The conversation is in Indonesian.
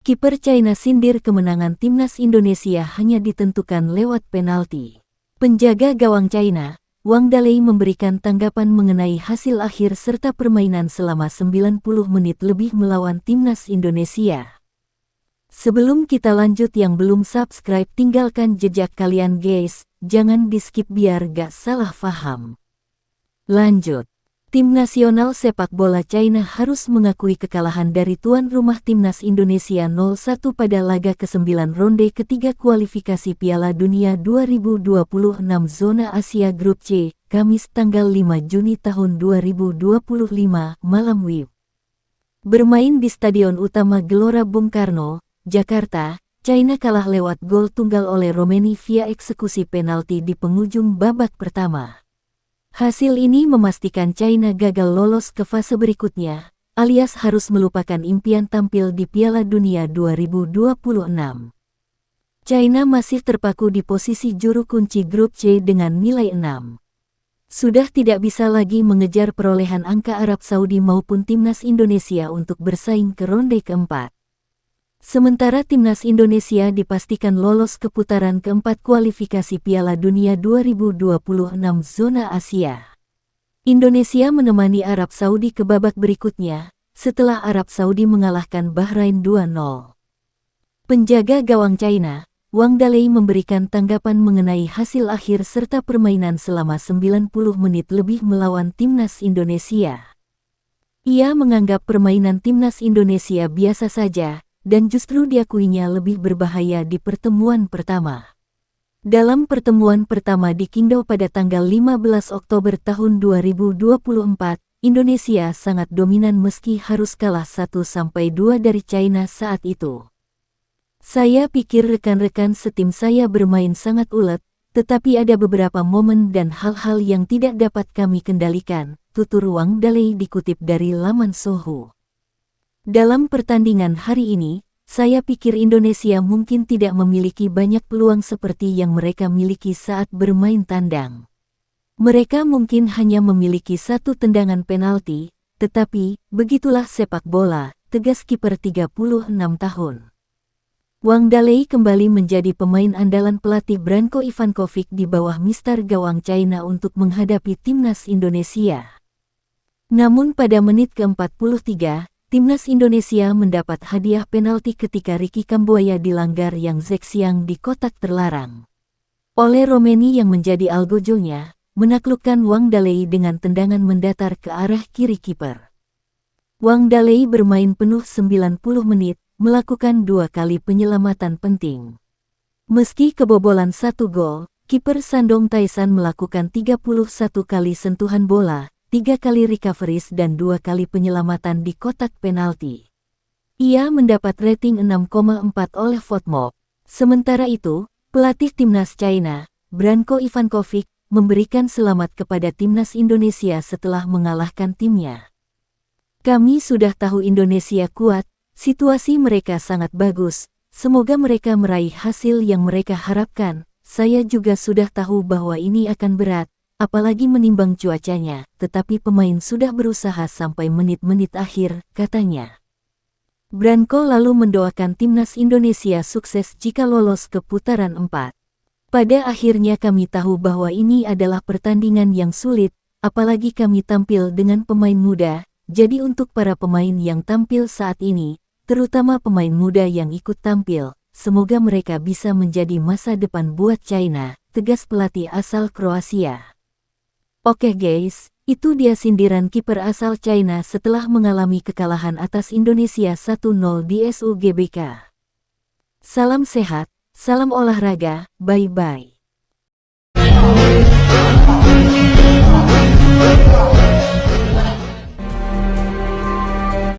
Kiper China sindir kemenangan timnas Indonesia hanya ditentukan lewat penalti. Penjaga gawang China, Wang Dalei memberikan tanggapan mengenai hasil akhir serta permainan selama 90 menit lebih melawan timnas Indonesia. Sebelum kita lanjut, yang belum subscribe tinggalkan jejak kalian guys, jangan di skip biar gak salah paham. Lanjut. Tim nasional sepak bola China harus mengakui kekalahan dari tuan rumah timnas Indonesia 0-1 pada laga ke-9 ronde ketiga kualifikasi Piala Dunia 2026 Zona Asia Grup C, Kamis tanggal 5 Juni tahun 2025 malam WIB. Bermain di Stadion Utama Gelora Bung Karno, Jakarta, China kalah lewat gol tunggal oleh Romania via eksekusi penalti di penghujung babak pertama. Hasil ini memastikan China gagal lolos ke fase berikutnya, alias harus melupakan impian tampil di Piala Dunia 2026. China masih terpaku di posisi juru kunci grup C dengan nilai 6. Sudah tidak bisa lagi mengejar perolehan angka Arab Saudi maupun timnas Indonesia untuk bersaing ke ronde keempat. Sementara timnas Indonesia dipastikan lolos ke putaran keempat kualifikasi Piala Dunia 2026 Zona Asia. Indonesia menemani Arab Saudi ke babak berikutnya, setelah Arab Saudi mengalahkan Bahrain 2-0. Penjaga gawang China, Wang Dalei memberikan tanggapan mengenai hasil akhir serta permainan selama 90 menit lebih melawan timnas Indonesia. Ia menganggap permainan timnas Indonesia biasa saja, dan justru diakuinya lebih berbahaya di pertemuan pertama. Dalam pertemuan pertama di Qingdao pada tanggal 15 Oktober tahun 2024, Indonesia sangat dominan meski harus kalah 1-2 dari China saat itu. Saya pikir rekan-rekan setim saya bermain sangat ulet, tetapi ada beberapa momen dan hal-hal yang tidak dapat kami kendalikan, tutur Wang Dalei dikutip dari laman Sohu. Dalam pertandingan hari ini, saya pikir Indonesia mungkin tidak memiliki banyak peluang seperti yang mereka miliki saat bermain tandang. Mereka mungkin hanya memiliki satu tendangan penalti, tetapi begitulah sepak bola, tegas kiper 36 tahun. Wang Dalei kembali menjadi pemain andalan pelatih Branko Ivankovic di bawah mister gawang China untuk menghadapi timnas Indonesia. Namun pada menit ke-43, timnas Indonesia mendapat hadiah penalti ketika Ricky Kambuaya dilanggar yang Zhexiang di kotak terlarang oleh Romania yang menjadi algojonya, menaklukkan Wang Dalei dengan tendangan mendatar ke arah kiri kiper. Wang Dalei bermain penuh 90 menit, melakukan 2 kali penyelamatan penting. Meski kebobolan 1 gol, kiper Shandong Taisan melakukan 31 kali sentuhan bola, 3 kali recoveries dan 2 kali penyelamatan di kotak penalti. Ia mendapat rating 6,4 oleh Votmob. Sementara itu, pelatih timnas China, Branko Ivankovic, memberikan selamat kepada timnas Indonesia setelah mengalahkan timnya. Kami sudah tahu Indonesia kuat, situasi mereka sangat bagus, semoga mereka meraih hasil yang mereka harapkan. Saya juga sudah tahu bahwa ini akan berat, apalagi menimbang cuacanya, tetapi pemain sudah berusaha sampai menit-menit akhir, katanya. Branko lalu mendoakan timnas Indonesia sukses jika lolos ke putaran 4. Pada akhirnya kami tahu bahwa ini adalah pertandingan yang sulit, apalagi kami tampil dengan pemain muda, jadi untuk para pemain yang tampil saat ini, terutama pemain muda yang ikut tampil, semoga mereka bisa menjadi masa depan buat China, tegas pelatih asal Kroasia. Oke guys, itu dia sindiran kiper asal China setelah mengalami kekalahan atas Indonesia 1-0 di SUGBK. Salam sehat, salam olahraga, bye-bye.